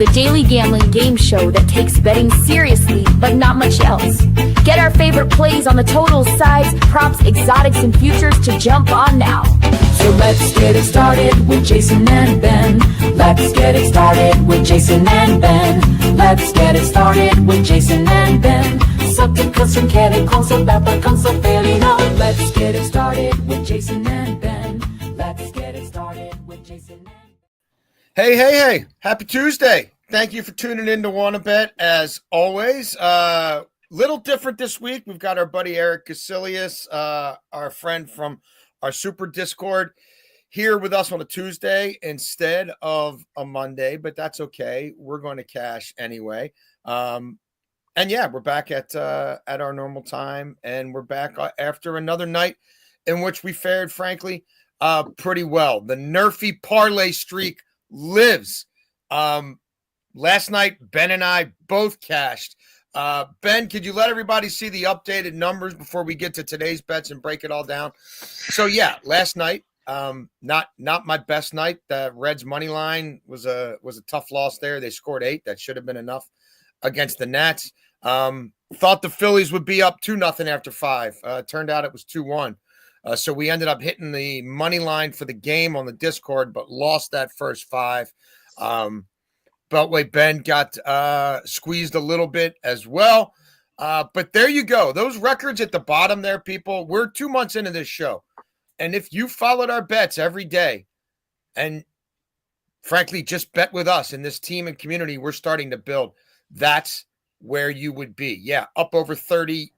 The daily gambling game show that takes betting seriously, but not much else. Get our favorite plays on the totals, sides, props, exotics, and futures to jump on now. So let's get it started with Jason and Ben. Let's get it started with Jason and Ben. Let's get it started with Jason and Ben. Subjects from Kelly Consobata Consofelino. Let's get it started with Jason and Ben. Let's get it started with Jason and Ben. Hey. Happy Tuesday. Thank you for tuning in to WannaBet as always. Little different this week. We've got our buddy Eric Casilius, our friend from our Super Discord, here with us on a Tuesday instead of a Monday, but that's okay. We're going to cash anyway. And yeah, we're back at our normal time, and we're back after another night in which we fared, frankly, pretty well. The Nerfy parlay streak lives. Last night, Ben and I both cashed. Ben, could you let everybody see the updated numbers before we get to today's bets and break it all down? So yeah, last night, not my best night. The Reds money line was a tough loss there. They scored 8. That should have been enough against the Nats. Thought the Phillies would be up 2-0 after 5. Turned out it was 2-1. So we ended up hitting the money line for the game on the Discord, but lost that first 5. Beltway Ben got squeezed a little bit as well. But there you go. Those records at the bottom there, people. We're 2 months into this show. And if you followed our bets every day and, frankly, just bet with us in this team and community we're starting to build, that's where you would be. Yeah, up over 30,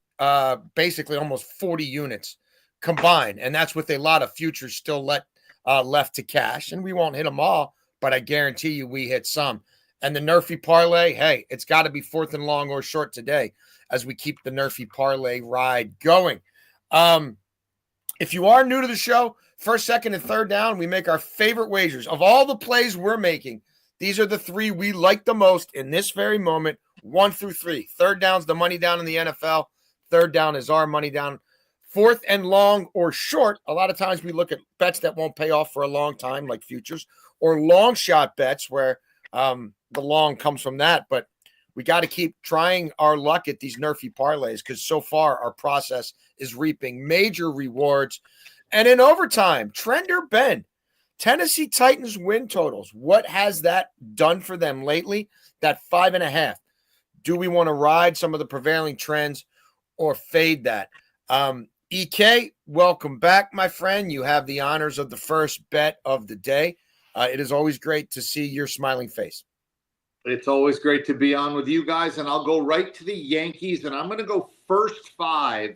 basically almost 40 units combined. And that's with a lot of futures still left to cash. And we won't hit them all, but I guarantee you we hit some. And the Nerfy parlay, hey, it's got to be 4th and long or short today as we keep the Nerfy parlay ride going. If you are new to the show, first, second, and third down, we make our favorite wagers. Of all the plays we're making, these are the 3 we like the most in this very moment, 1 through 3. Third down's the money down in the NFL. Third down is our money down. 4th and long or short, a lot of times we look at bets that won't pay off for a long time, like futures, or long shot bets where the long comes from that. But we got to keep trying our luck at these Nerfy parlays because so far our process is reaping major rewards. And in overtime, Trender Ben, Tennessee Titans win totals. What has that done for them lately? That 5.5. Do we want to ride some of the prevailing trends or fade that? EK, welcome back, my friend. You have the honors of the first bet of the day. It is always great to see your smiling face. It's always great to be on with you guys, and I'll go right to the Yankees, and I'm going to go first 5,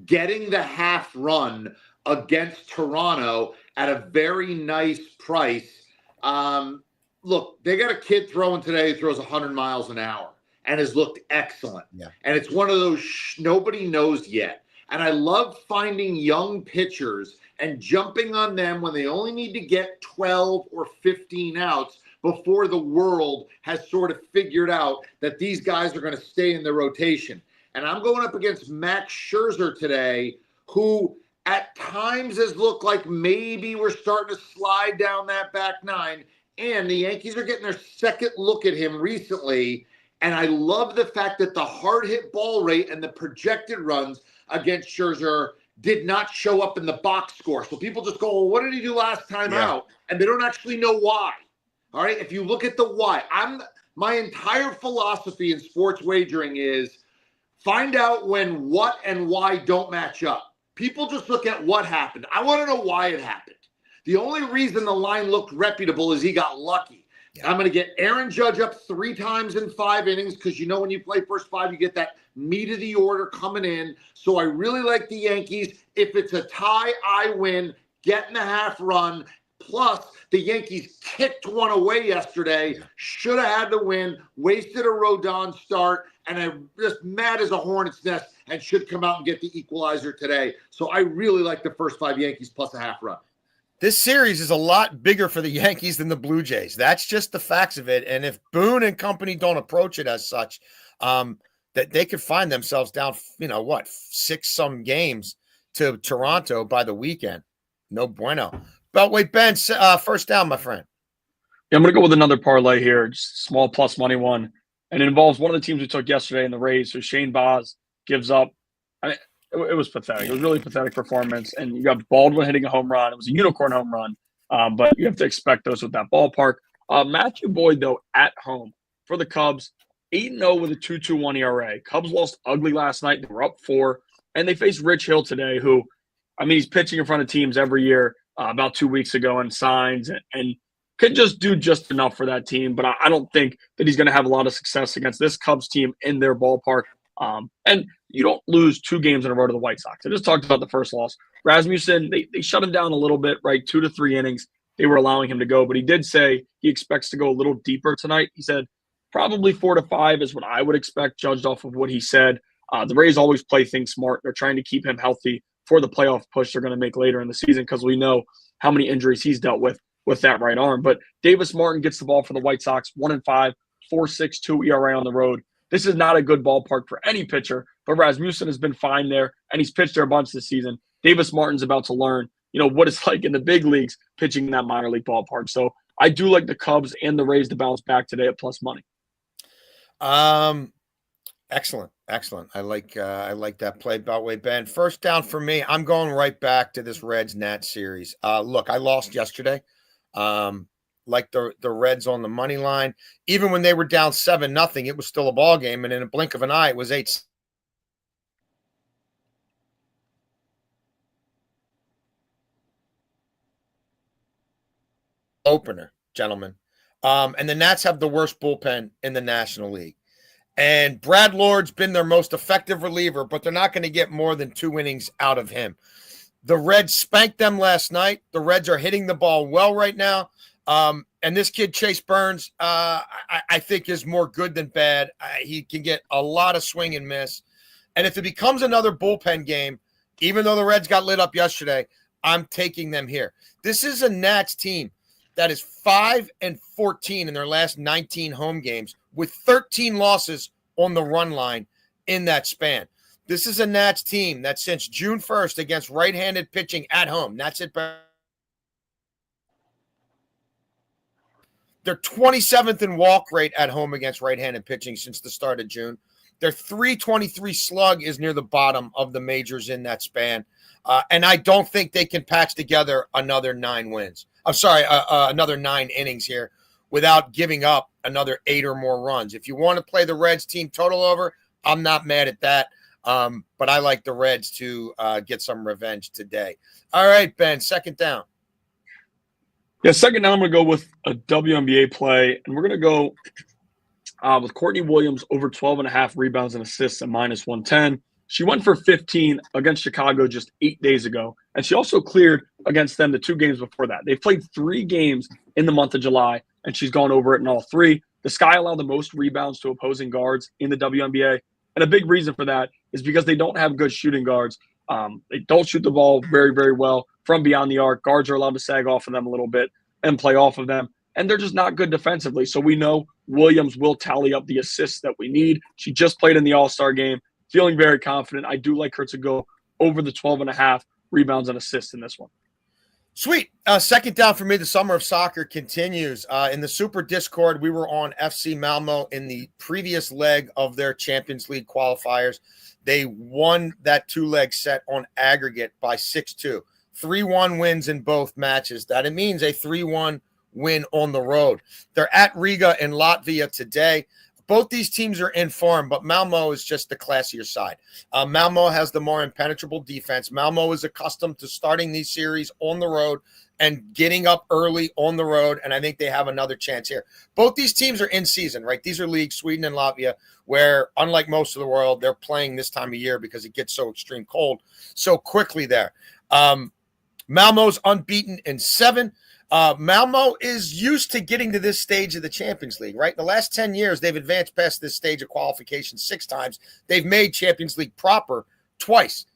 getting the half run against Toronto at a very nice price. Look, they got a kid throwing today who throws 100 miles an hour and has looked excellent. Yeah. And it's one of those nobody knows yet. And I love finding young pitchers and jumping on them when they only need to get 12 or 15 outs before the world has sort of figured out that these guys are going to stay in the rotation. And I'm going up against Max Scherzer today, who at times has looked like maybe we're starting to slide down that back 9. And the Yankees are getting their second look at him recently. And I love the fact that the hard hit ball rate and the projected runs against Scherzer did not show up in the box score. So people just go, well, what did he do last time out? And they don't actually know why. All right. If you look at the why, my entire philosophy in sports wagering is find out when what and why don't match up. People just look at what happened. I want to know why it happened. The only reason the line looked reputable is he got lucky. Yeah. I'm going to get Aaron Judge up 3 times in 5 innings because you know when you play first 5, you get that meat of the order coming in. So I really like the Yankees. If it's a tie, I win. Getting the half run. Plus, the Yankees kicked one away yesterday. Should have had the win. Wasted a Rodon start. And I'm just mad as a hornet's nest and should come out and get the equalizer today. So I really like the first 5 Yankees plus a half run. This series is a lot bigger for the Yankees than the Blue Jays. That's just the facts of it. And if Boone and company don't approach it as such, that they could find themselves down, 6-some games to Toronto by the weekend. No bueno. Beltway Ben, first down, my friend. Yeah, I'm going to go with another parlay here, just small plus money one. And it involves one of the teams we took yesterday in the Rays. So Shane Baz gives up. I mean, it was pathetic. It was really pathetic performance. And you got Baldwin hitting a home run. It was a unicorn home run. But you have to expect those with that ballpark. Matthew Boyd, though, at home for the Cubs, 8-0 with a 2.21 ERA. Cubs lost ugly last night. They were up 4. And they faced Rich Hill today, who, I mean, he's pitching in front of teams every year about 2 weeks ago and signs and could just do just enough for that team. But I don't think that he's going to have a lot of success against this Cubs team in their ballpark. And you don't lose 2 games in a row to the White Sox. I just talked about the first loss. Rasmussen, they shut him down a little bit, right? 2 to 3 innings. They were allowing him to go. But he did say he expects to go a little deeper tonight. He said probably 4 to 5 is what I would expect, judged off of what he said. The Rays always play things smart. They're trying to keep him healthy for the playoff push they're going to make later in the season because we know how many injuries he's dealt with that right arm. But Davis Martin gets the ball for the White Sox, 1-5, 4.62 ERA on the road. This is not a good ballpark for any pitcher, but Rasmussen has been fine there, and he's pitched there a bunch this season. Davis Martin's about to learn, what it's like in the big leagues pitching in that minor league ballpark. So I do like the Cubs and the Rays to bounce back today at plus money. Excellent. I like that play, Beltway Ben. First down for me. I'm going right back to this Reds-Nats series. Look, I lost yesterday. Like the Reds on the money line. Even when they were down 7-0, it was still a ball game, and in a blink of an eye, it was 8. Opener, gentlemen. And the Nats have the worst bullpen in the National League. And Brad Lord's been their most effective reliever, but they're not going to get more than 2 innings out of him. The Reds spanked them last night. The Reds are hitting the ball well right now. And this kid, Chase Burns, I think is more good than bad. He can get a lot of swing and miss. And if it becomes another bullpen game, even though the Reds got lit up yesterday, I'm taking them here. This is a Nats team that is 5-14 in their last 19 home games with 13 losses on the run line in that span. This is a Nats team that since June 1st against right-handed pitching at home, that's it. They're 27th in walk rate at home against right-handed pitching since the start of June. Their 323 slug is near the bottom of the majors in that span. And I don't think they can patch together another 9 wins. Another 9 innings here without giving up another 8 or more runs. If you want to play the Reds team total over, I'm not mad at that. But I like the Reds to get some revenge today. All right, Ben, second down. Yeah, second down, I'm going to go with a WNBA play, and we're going to go with Courtney Williams over 12.5 rebounds and assists at -110. She went for 15 against Chicago just 8 days ago, and she also cleared against them the 2 games before that. They've played 3 games in the month of July, and she's gone over it in all 3. The Sky allowed the most rebounds to opposing guards in the WNBA, and a big reason for that is because they don't have good shooting guards. They don't shoot the ball very, very well from beyond the arc. Guards are allowed to sag off of them a little bit and play off of them, and they're just not good defensively. So we know Williams will tally up the assists that we need. She just played in the All-Star game. Feeling very confident. I do like her to go over the 12.5 rebounds and assists in this one. Sweet. Second down for me, the summer of soccer continues. In the Super Discord, we were on FC Malmo in the previous leg of their Champions League qualifiers. They won that 2-leg set on aggregate by 6-2. 3-1 wins in both matches. That it means a 3-1 win on the road. They're at Riga in Latvia today. Both these teams are in form, but Malmo is just the classier side. Malmo has the more impenetrable defense. Malmo is accustomed to starting these series on the road and getting up early on the road, and I think they have another chance here. Both these teams are in season, right? These are leagues, Sweden and Latvia, where, unlike most of the world, they're playing this time of year because it gets so extreme cold so quickly there. Malmo's unbeaten in 7. Malmo is used to getting to this stage of the Champions League, right? In the last 10 years, they've advanced past this stage of qualification 6 times. They've made Champions League proper twice.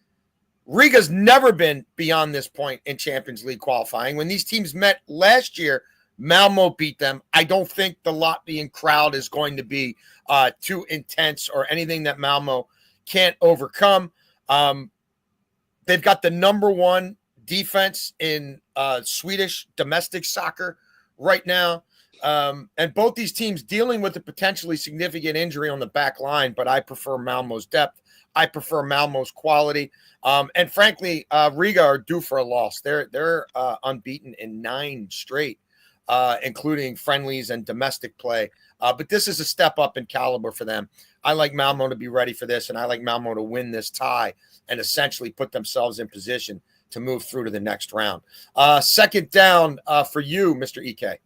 Riga's never been beyond this point in Champions League qualifying. When these teams met last year, Malmo beat them. I don't think the Latvian crowd is going to be too intense or anything that Malmo can't overcome. They've got the number 1 defense in Swedish domestic soccer right now. And both these teams dealing with a potentially significant injury on the back line, but I prefer Malmo's depth. I prefer Malmo's quality. And frankly, Riga are due for a loss. They're unbeaten in 9 straight, including friendlies and domestic play. But this is a step up in caliber for them. I like Malmo to be ready for this, and I like Malmo to win this tie and essentially put themselves in position to move through to the next round. Second down for you, Mr. EK.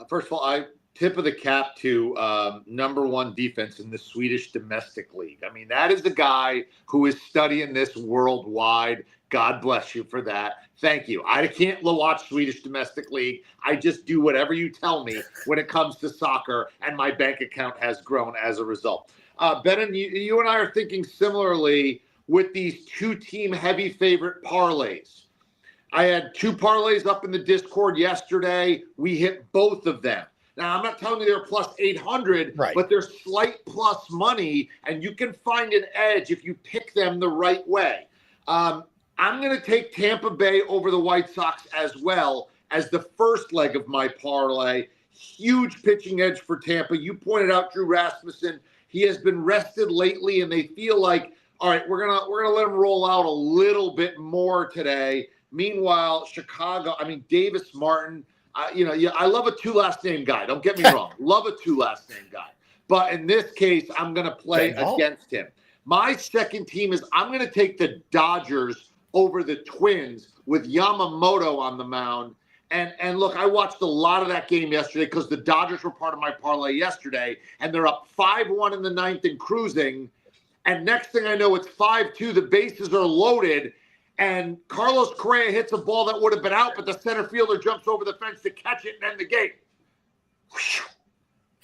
First of all, I tip of the cap to number 1 defense in the Swedish domestic league. I mean, that is the guy who is studying this worldwide. God bless you for that. Thank you. I can't watch Swedish domestic league. I just do whatever you tell me when it comes to soccer, and my bank account has grown as a result. Ben, you and I are thinking similarly with these 2-team heavy favorite parlays. I had 2 parlays up in the Discord yesterday. We hit both of them. Now, I'm not telling you they're plus 800, right, but they're slight plus money, and you can find an edge if you pick them the right way. I'm going to take Tampa Bay over the White Sox as well as the first leg of my parlay. Huge pitching edge for Tampa. You pointed out Drew Rasmussen. He has been rested lately, and they feel like, all right, we're gonna let him roll out a little bit more today. Meanwhile, Chicago, Davis Martin, I love a 2 last name guy. Don't get me wrong. Love a 2 last name guy. But in this case, I'm going to play against him. My second team is I'm going to take the Dodgers over the Twins with Yamamoto on the mound. And look, I watched a lot of that game yesterday because the Dodgers were part of my parlay yesterday, and they're up 5-1 in the 9th and cruising. And next thing I know, it's 5-2. The bases are loaded. And Carlos Correa hits a ball that would have been out, but the center fielder jumps over the fence to catch it and end the game.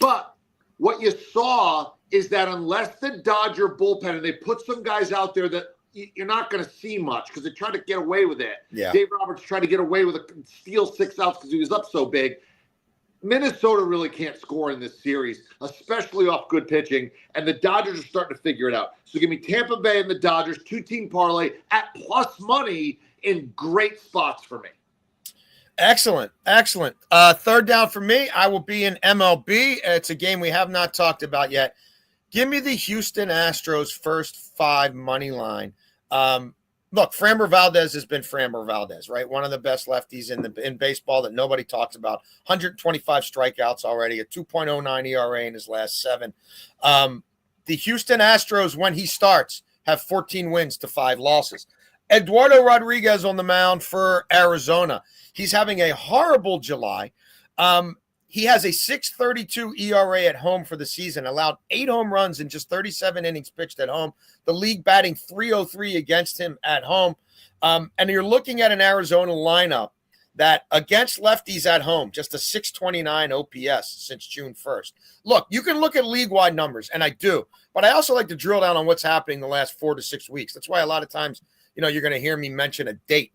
But what you saw is that unless the Dodger bullpen, and they put some guys out there that you're not going to see much because they tried to get away with it. Yeah. Dave Roberts tried to get away with steal 6 outs because he was up so big. Minnesota really can't score in this series, especially off good pitching, and the Dodgers are starting to figure it out. So give me Tampa Bay and the Dodgers, 2-team parlay at plus money in great spots for me. Excellent. Third down for me, I will be in MLB. It's a game we have not talked about yet. Give me the Houston Astros first 5 money line. Look, Framber Valdez has been Framber Valdez, right? One of the best lefties in baseball that nobody talks about. 125 strikeouts already, a 2.09 ERA in his last 7. The Houston Astros, when he starts, have 14 wins to 5 losses. Eduardo Rodriguez on the mound for Arizona. He's having a horrible July. He has a 6.32 ERA at home for the season, allowed 8 home runs in just 37 innings pitched at home. The league batting .303 against him at home. And you're looking at an Arizona lineup that against lefties at home, just a 629 OPS since June 1st. Look, you can look at league-wide numbers, and I do, but I also like to drill down on what's happening the last 4 to 6 weeks. That's why a lot of times, you're going to hear me mention a date.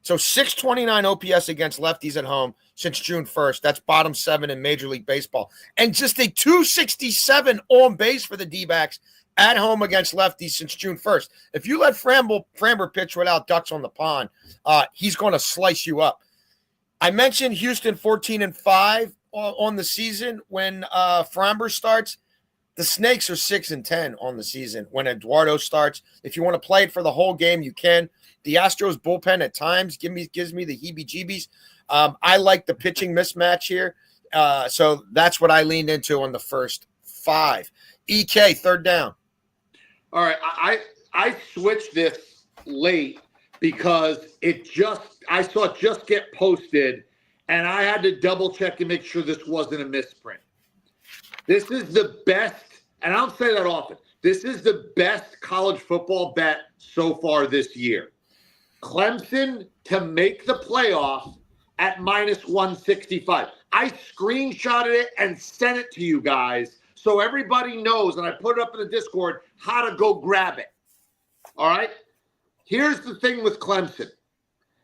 So 629 OPS against lefties at home since June 1st. That's bottom 7 in Major League Baseball. And just a 267 on base for the D-backs at home against lefties since June 1st. If you let Framber pitch without ducks on the pond, he's going to slice you up. I mentioned Houston 14-5 on the season when Framber starts. The Snakes are 6-10 on the season when Eduardo starts. If you want to play it for the whole game, you can. The Astros bullpen at times gives me the heebie-jeebies. I like the pitching mismatch here. So that's what I leaned into on the first 5. EK, third down. All right. I switched this late because I saw it just get posted, and I had to double check to make sure this wasn't a misprint. This is the best, and I don't say that often, this is the best college football bet so far this year. Clemson to make the playoff at -165. I screenshotted it and sent it to you guys so everybody knows, and I put it up in the Discord, how to go grab it. All right? Here's the thing with Clemson.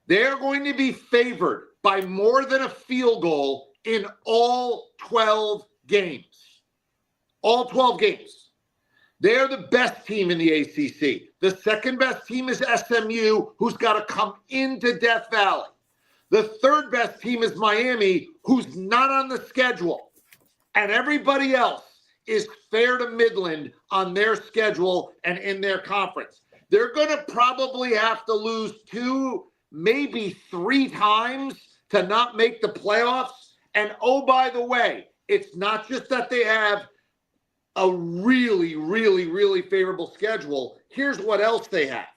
They're going to be favored by more than a field goal in all 12 games. All 12 games. They're the best team in the ACC. The second best team is SMU, who's got to come into Death Valley. The third best team is Miami, who's not on the schedule. And everybody else is fair to Midland on their schedule and in their conference. They're going to probably have to lose 2, maybe 3 times to not make the playoffs. And oh, by the way, it's not just that they have a really, really, really favorable schedule. Here's what else they have.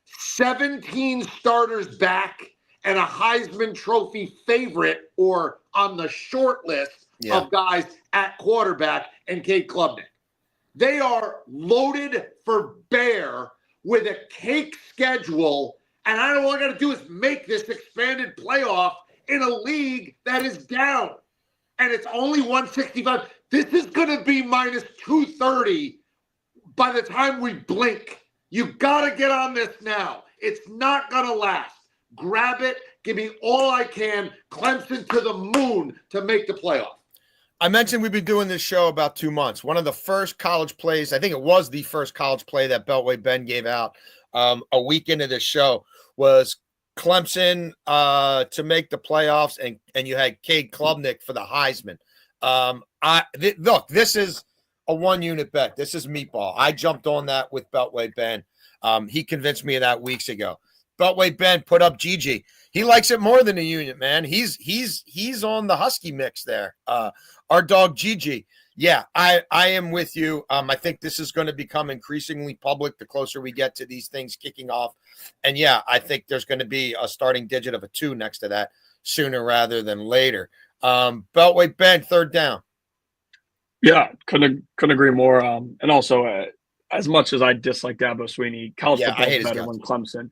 17 starters back and a Heisman Trophy favorite or on the short list of guys at quarterback and Cade Klubnik. They are loaded for bear with a cake schedule, and all I got to do is make this expanded playoff in a league that is down, and it's only 165. This is going to be minus 230 by the time we blink. You got to get on this now. It's not going to last. Grab it. Give me all I can. Clemson to the moon to make the playoff. I mentioned we've been doing this show about 2 months. One of the first college plays, I think it was the first college play that Beltway Ben gave out a week into this show, was Clemson to make the playoffs, and you had Cade Klubnik for the Heisman. Look, this is a 1-unit bet. This is meatball. I jumped on that with Beltway Ben. He convinced me of that weeks ago. Beltway Ben put up Gigi. He likes it more than a unit, man. He's on the Husky mix there. Our dog Gigi. Yeah, I am with you. I think this is going to become increasingly public the closer we get to these things kicking off. And yeah, I think there's going to be a starting digit of a 2 next to that sooner rather than later. Beltway Ben, third down. Yeah, couldn't agree more. And also, as much as I dislike Dabo Swinney, college football is better when Clemson.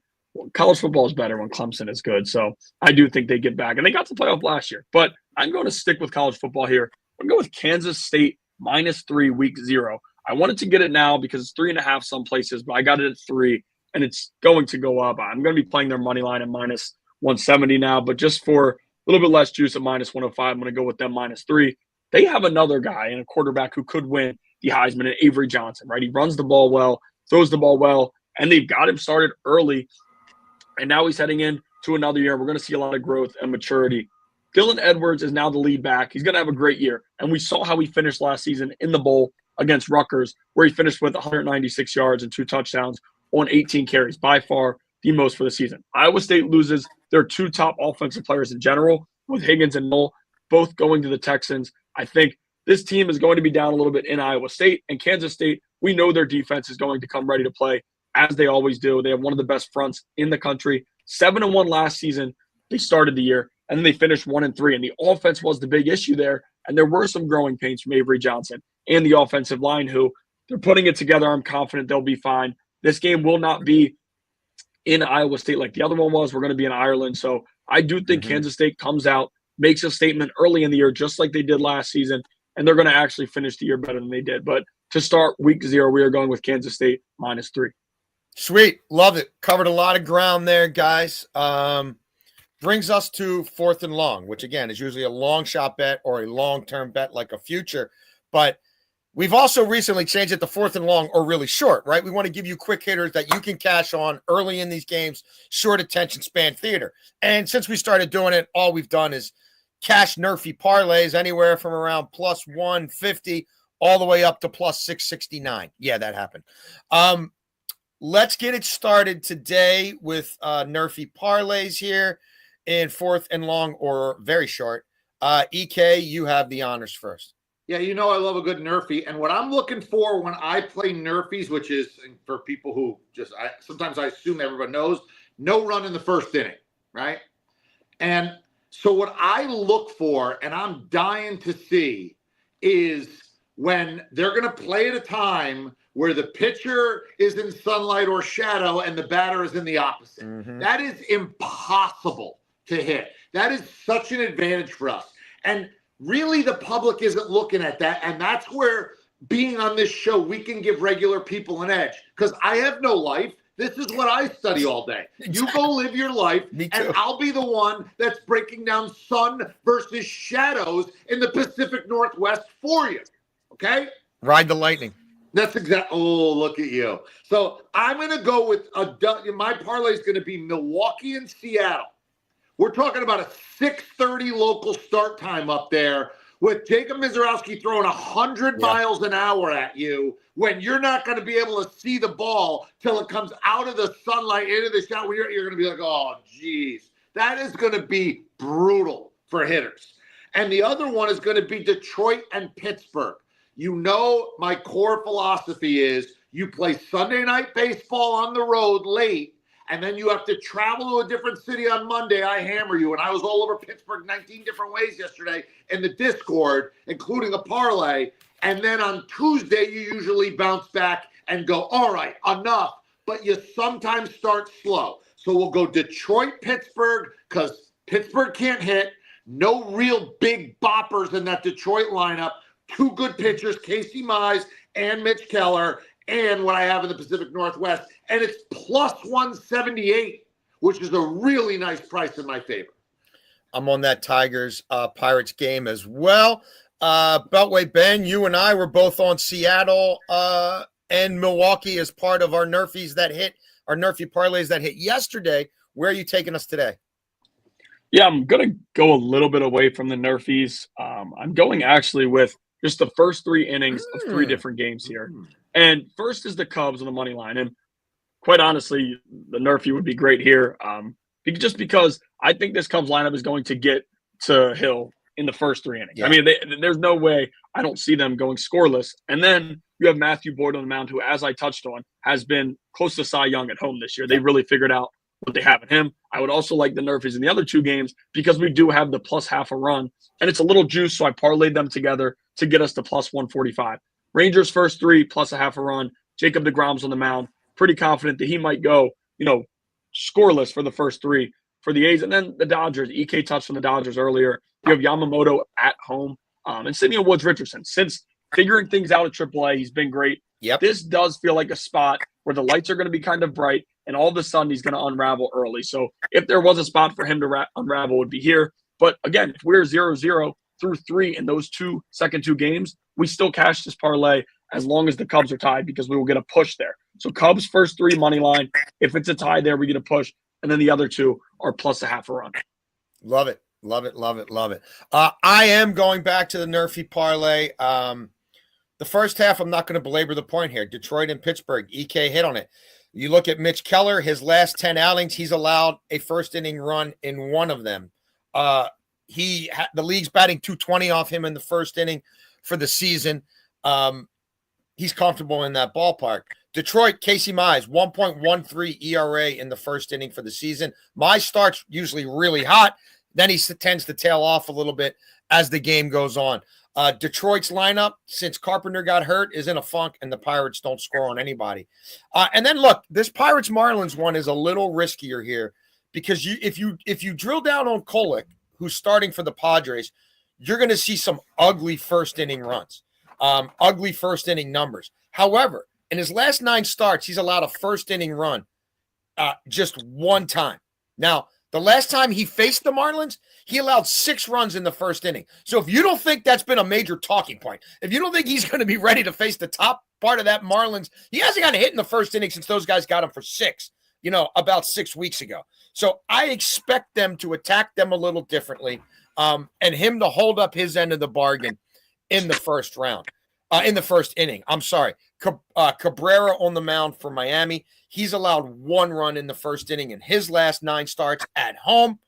College football is better when Clemson is good. So I do think they get back. And they got to the playoff last year. But I'm going to stick with college football here. I'm going to go with Kansas State -3 week 0. I wanted to get it now because it's 3.5 some places, but I got it at 3, and it's going to go up. I'm going to be playing their money line at -170 now, but just for a little bit less juice at -105, I'm going to go with them -3. They have another guy and a quarterback who could win the Heisman, and Avery Johnson, right? He runs the ball well, throws the ball well, and they've got him started early. And now he's heading in to another year. We're going to see a lot of growth and maturity. Dylan Edwards is now the lead back. He's going to have a great year. And we saw how he finished last season in the bowl against Rutgers, where he finished with 196 yards and 2 touchdowns on 18 carries, by far the most for the season. Iowa State loses their 2 top offensive players in general, with Higgins and Knoll both going to the Texans. I think this team is going to be down a little bit in Iowa State. And Kansas State, we know their defense is going to come ready to play, as they always do. They have one of the best fronts in the country. 7-1 last season. They started the year, and then they finished 1-3. And the offense was the big issue there. And there were some growing pains from Avery Johnson and the offensive line, who they're putting it together. I'm confident they'll be fine. This game will not be in Iowa State like the other one was. We're going to be in Ireland. So I do think Kansas State comes out, makes a statement early in the year, just like they did last season, and they're going to actually finish the year better than they did. But to start week 0, we are going with Kansas State -3. Sweet. Love it. Covered a lot of ground there, guys. Brings us to 4th and long, which, again, is usually a long shot bet or a long-term bet like a future. But we've also recently changed it to 4th and long or really short, right? We want to give you quick hitters that you can cash on early in these games, short attention span theater. And since we started doing it, all we've done is cash Nerfy parlays anywhere from around +150 all the way up to +669. Yeah, that happened. Let's get it started today with Nerfy parlays here in 4th and long or very short. EK, you have the honors first. Yeah, you know I love a good Nerfy. And what I'm looking for when I play Nerfies, which is for people who sometimes I assume everyone knows, no run in the first inning, right? And so what I look for, and I'm dying to see, is when they're going to play at a time where the pitcher is in sunlight or shadow and the batter is in the opposite. That is impossible to hit. That is such an advantage for us. And really, the public isn't looking at that. And that's where being on this show, we can give regular people an edge. Because I have no life. This is what I study all day. You go live your life, and I'll be the one that's breaking down sun versus shadows in the Pacific Northwest for you. Okay? Ride the lightning. That's exactly. Oh, look at you. So I'm going to go with my parlay is going to be Milwaukee and Seattle. We're talking about a 6:30 local start time up there with Jacob Mizorowski throwing 100 miles an hour at you when you're not going to be able to see the ball till it comes out of the sunlight into the shot. Where you're going to be like, oh, geez, that is going to be brutal for hitters. And the other one is going to be Detroit and Pittsburgh. You know, my core philosophy is you play Sunday night baseball on the road late, and then you have to travel to a different city on Monday. I hammer you. And I was all over Pittsburgh 19 different ways yesterday in the Discord, including a parlay. And then on Tuesday, you usually bounce back and go, all right, enough. But you sometimes start slow. So we'll go Detroit, Pittsburgh, because Pittsburgh can't hit. No real big boppers in that Detroit lineup. Two good pitchers, Casey Mize and Mitch Keller, and what I have in the Pacific Northwest. And it's plus 178, which is a really nice price in my favor. I'm on that Tigers Pirates game as well. Beltway Ben, you and I were both on Seattle and Milwaukee as part of our Nerfies that hit, our Nerfy parlays that hit yesterday. Where are you taking us today? Yeah, I'm going to go a little bit away from the Nerfies. I'm going actually with just the first 3 innings of 3 different games here. And first is the Cubs on the money line. And quite honestly, the Nerfy would be great here. Just because I think this Cubs lineup is going to get to Hill in the first 3 innings. Yeah. I mean, there's no way I don't see them going scoreless. And then you have Matthew Boyd on the mound, who, as I touched on, has been close to Cy Young at home this year. They really figured out what they have in him. I would also like the Nerfies in the other 2 games because we do have the plus half a run. And it's a little juice, so I parlayed them together to get us to plus 145. Rangers first 3 plus a half a run. Jacob deGrom's on the mound. Pretty confident that he might go, scoreless for the first 3 for the A's. And then the Dodgers, EK touched on the Dodgers earlier. You have Yamamoto at home. And Simeon Woods Richardson. Since figuring things out at AAA, he's been great. Yep. This does feel like a spot where the lights are going to be kind of bright, and all of a sudden he's going to unravel early. So if there was a spot for him to unravel, it would be here. But again, if we're 0-0 through 3 in those second 2 games, we still cash this parlay as long as the Cubs are tied because we will get a push there. So Cubs first 3 money line. If it's a tie there, we get a push. And then the other 2 are plus a half a run. Love it. Love it. Love it. Love it. I am going back to the Nerfy parlay. The first half, I'm not going to belabor the point here. Detroit and Pittsburgh, EK hit on it. You look at Mitch Keller, his last 10 outings, he's allowed a first inning run in 1 of them. The league's batting .220 off him in the first inning for the season. He's comfortable in that ballpark. Detroit, Casey Mize, 1.13 ERA in the first inning for the season. Mize starts usually really hot. Then he tends to tail off a little bit as the game goes on. Detroit's lineup, since Carpenter got hurt, is in a funk, and the Pirates don't score on anybody. And then look, this Pirates-Marlins one is a little riskier here because if you drill down on Kolek, who's starting for the Padres, you're going to see some ugly first inning runs, ugly first inning numbers. However, in his last 9 starts, he's allowed a first inning run just 1 time. Now, the last time he faced the Marlins, he allowed 6 runs in the first inning. So if you don't think that's been a major talking point, if you don't think he's going to be ready to face the top part of that Marlins, he hasn't got a hit in the first inning since those guys got him for 6, about 6 weeks ago. So I expect them to attack them a little differently and him to hold up his end of the bargain in the first inning. I'm sorry. Cabrera on the mound for Miami. He's allowed 1 run in the first inning in his last 9 starts at home.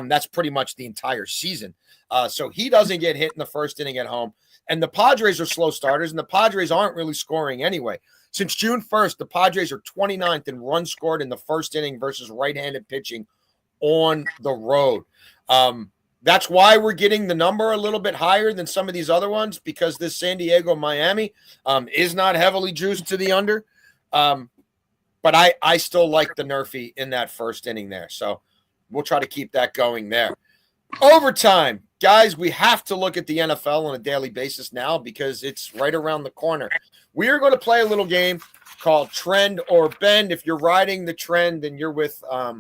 That's pretty much the entire season. So he doesn't get hit in the first inning at home. And the Padres are slow starters, and the Padres aren't really scoring anyway. Since June 1st, the Padres are 29th in runs scored in the first inning versus right-handed pitching on the road. That's why we're getting the number a little bit higher than some of these other ones, because this San Diego-Miami is not heavily juiced to the under. But I still like the Nerfy in that first inning there. So we'll try to keep that going there. Overtime. Guys, we have to look at the NFL on a daily basis now because it's right around the corner. We are going to play a little game called Trend or Bend. If you're riding the trend and you're with I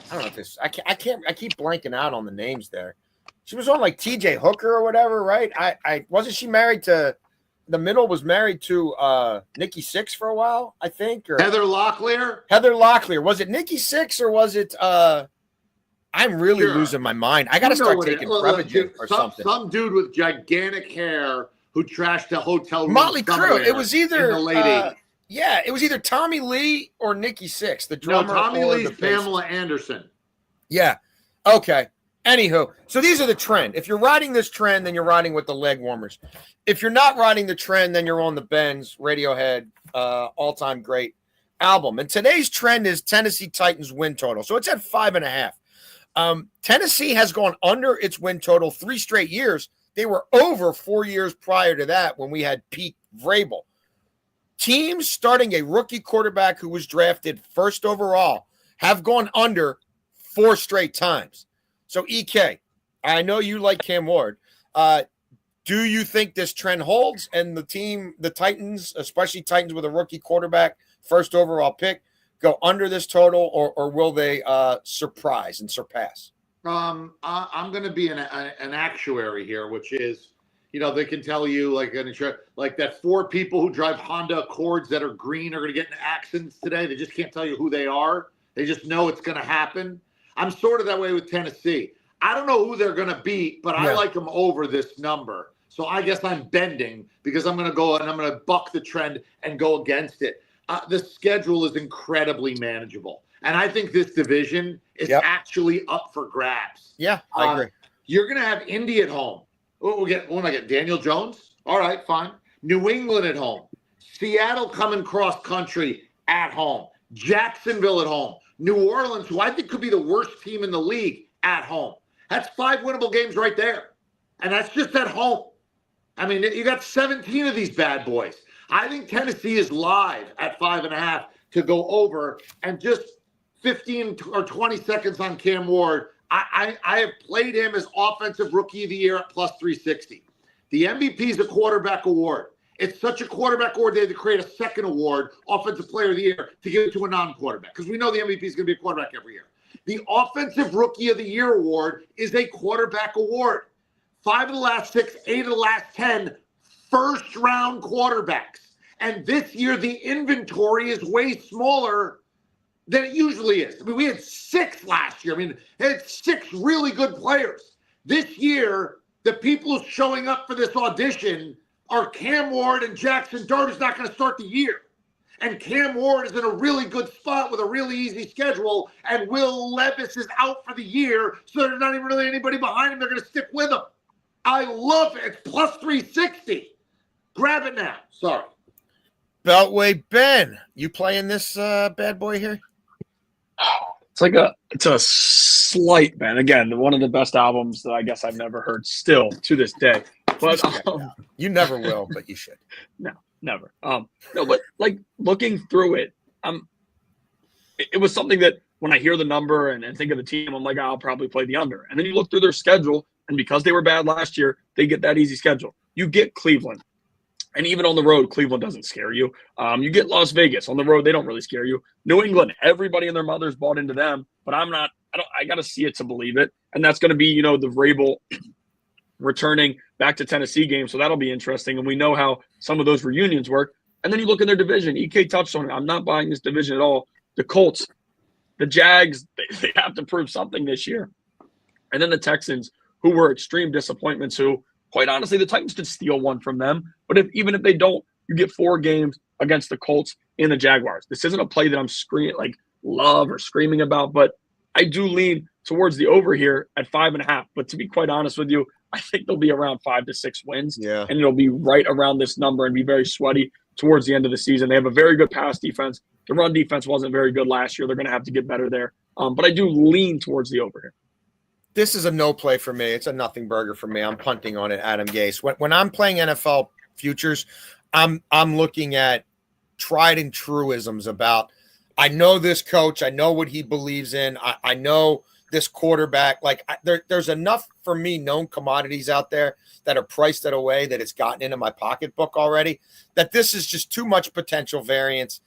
don't know if this I keep blanking out on the names there. She was on like TJ Hooker or whatever, right? I wasn't she married to the middle was married to Nikki Sixx for a while, I think, or Heather Locklear. Heather Locklear. Was it Nikki Sixx or was it I'm really Sure. losing my mind. I got to You know start what it- taking look, Prevagen or some, something. Some dude with gigantic hair who trashed a hotel room Motley Crue. somewhere It was either in the late 80s. Yeah, it was either Tommy Lee or Nikki Sixx, the No, drummer. Tommy or Lee's the bass. Pamela Anderson. Yeah. Okay. Anywho, so these are the trend. If you're riding this trend, then you're riding with the leg warmers. If you're not riding the trend, then you're on the Benz, Radiohead, all-time great album. And today's trend is Tennessee Titans win total. So it's at 5.5. Tennessee has gone under its win total 3 straight years. They were over 4 years prior to that when we had Pete Vrabel. Teams starting a rookie quarterback who was drafted first overall have gone under 4 straight times. So, EK, I know you like Cam Ward. Do you think this trend holds and the team, the Titans, especially Titans with a rookie quarterback, first overall pick, go under this total, or will they surprise and surpass? I'm going to be an actuary here, which is, you know, they can tell you like that 4 people who drive Honda Accords that are green are going to get in accidents today. They just can't tell you who they are. They just know it's going to happen. I'm sort of that way with Tennessee. I don't know who they're going to beat, but I like them over this number. So I guess I'm bending because I'm going to go and I'm going to buck the trend and go against it. The schedule is incredibly manageable. And I think this division is actually up for grabs. Yeah, I agree. You're going to have Indy at home. What am I getting? Daniel Jones? All right, fine. New England at home. Seattle coming cross country at home. Jacksonville at home. New Orleans, who I think could be the worst team in the league, at home. That's 5 winnable games right there. And that's just at home. I mean, you got 17 of these bad boys. I think Tennessee is live at 5.5 to go over, and just 15 or 20 seconds on Cam Ward. I have played him as Offensive Rookie of the Year at plus 360. The MVP is a quarterback award. It's such a quarterback award, they had to create a second award, Offensive Player of the Year, to give it to a non-quarterback, because we know the MVP is going to be a quarterback every year. The Offensive Rookie of the Year award is a quarterback award. 5 of the last 6, 8 of the last 10 first-round quarterbacks. And this year, the inventory is way smaller than it usually is. I mean, we had 6 last year. I mean, it had 6 really good players. This year, the people showing up for this audition are Cam Ward and Jackson Dart, who's not going to start the year. And Cam Ward is in a really good spot with a really easy schedule, and Will Levis is out for the year, so there's not even really anybody behind him. They're going to stick with him. I love it. It's plus 360. Grab it now. Sorry. Beltway Ben, you playing this bad boy here? It's a slight Ben. Again, one of the best albums that I guess I've never heard still to this day. But you never will, but you should. No, never. No, but like looking through it, it was something that when I hear the number and think of the team, I'm like, I'll probably play the under. And then you look through their schedule, and because they were bad last year, they get that easy schedule. You get Cleveland. And even on the road, Cleveland doesn't scare you. You get Las Vegas. On the road, they don't really scare you. New England, everybody and their mothers bought into them, but I got to see it to believe it. And that's going to be, the Vrabel returning back to Tennessee game. So that'll be interesting. And we know how some of those reunions work. And then you look at their division. EK touched on it. I'm not buying this division at all. The Colts, the Jags, they have to prove something this year. And then the Texans, who were extreme disappointments, who, quite honestly, the Titans could steal one from them. But even if they don't, you get 4 games against the Colts and the Jaguars. This isn't a play that I'm love or screaming about, but I do lean towards the over here at 5.5. But to be quite honest with you, I think they'll be around 5 to 6 wins. Yeah. And it'll be right around this number and be very sweaty towards the end of the season. They have a very good pass defense. The run defense wasn't very good last year. They're going to have to get better there. But I do lean towards the over here. This is a no play for me. It's a nothing burger for me. I'm punting on it, Adam Gase. When I'm playing NFL futures, I'm looking at tried and truisms about, I know this coach, I know what he believes in, I know this quarterback. There's enough for me known commodities out there that are priced at a way that it's gotten into my pocketbook already, that this is just too much potential variance.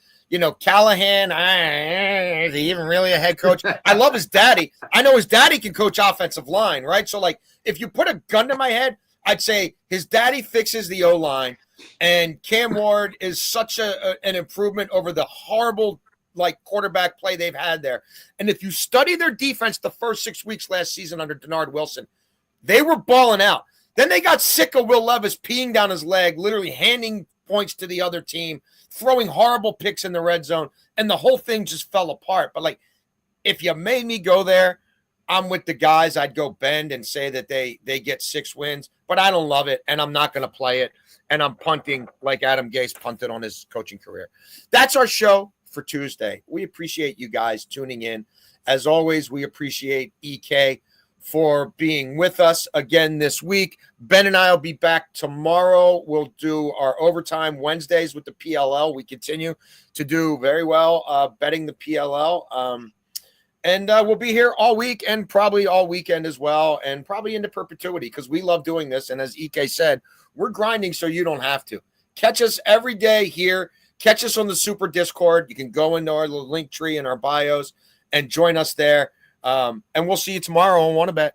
Callahan, is he even really a head coach? I love his daddy. I know his daddy can coach offensive line, right? So, if you put a gun to my head, I'd say his daddy fixes the O-line, and Cam Ward is such an improvement over the horrible, like quarterback play they've had there. And if you study their defense the first 6 weeks last season under Denard Wilson, they were balling out. Then they got sick of Will Levis peeing down his leg, literally handing points to the other team, throwing horrible picks in the red zone, and the whole thing just fell apart. But like, if you made me go there, I'm with the guys. I'd go bend and say that they get 6 wins, but I don't love it, and I'm not going to play it. And I'm punting like Adam Gase punted on his coaching career. That's our show for Tuesday. We appreciate you guys tuning in. As always, we appreciate EK for being with us again this week. Ben and I will be back tomorrow. We'll do our overtime Wednesdays with the PLL. We continue to do very well betting the PLL. And we'll be here all week and probably all weekend as well, and probably into perpetuity because we love doing this. And as EK said, we're grinding so you don't have to. Catch us every day here. Catch us on the Super Discord. You can go into our link tree in our bios and join us there. And we'll see you tomorrow on WannaBet.